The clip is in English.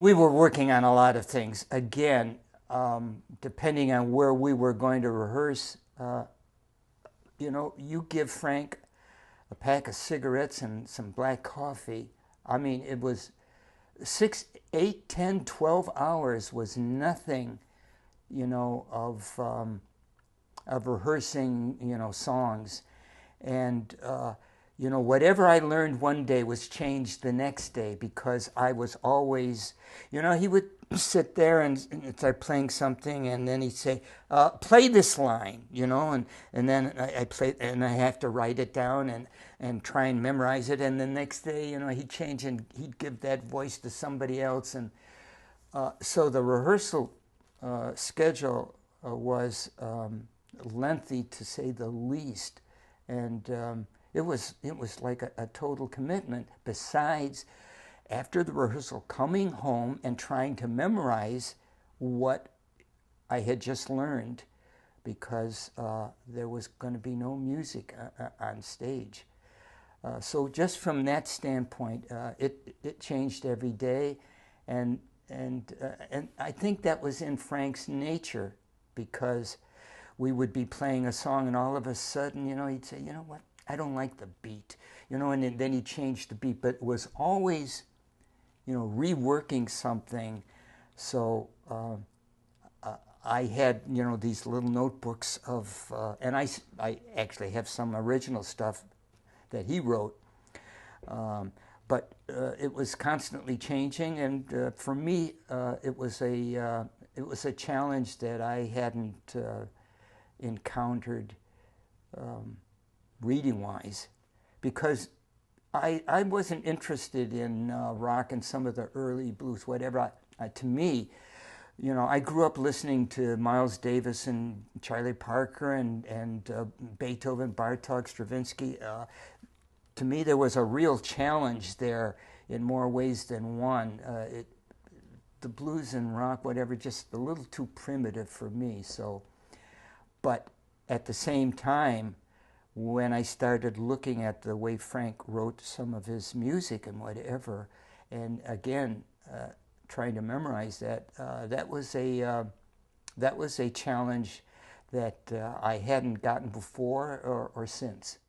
We were working on a lot of things. Again, depending on where we were going to rehearse, you give Frank a pack of cigarettes and some black coffee. I mean, it was 6, 8, 10, 12 hours was nothing, of rehearsing, songs. And, whatever I learned one day was changed the next day because I was always, he would sit there and start playing something, and then he'd say, play this line, and then I play, and I have to write it down and try and memorize it. And the next day, he'd change and he'd give that voice to somebody else. And so the rehearsal schedule was lengthy, to say the least, and it was like a total commitment. Besides, after the rehearsal, coming home and trying to memorize what I had just learned, because there was going to be no music on stage. So just from that standpoint, it changed every day, and and I think that was in Frank's nature, because we would be playing a song and all of a sudden, he'd say, you know what, I don't like the beat, and then he'd change the beat, but it was always, reworking something. So I had, these little notebooks of, and I actually have some original stuff that he wrote, but it was constantly changing, and for me, it was a challenge that I hadn't encountered reading-wise, because I wasn't interested in rock and some of the early blues, whatever. To me, I grew up listening to Miles Davis and Charlie Parker and Beethoven, Bartok, Stravinsky. To me, there was a real challenge there in more ways than one. The blues and rock, whatever, just a little too primitive for me. So, but at the same time, when I started looking at the way Frank wrote some of his music and whatever, and again trying to memorize that, that was a challenge that I hadn't gotten before or since.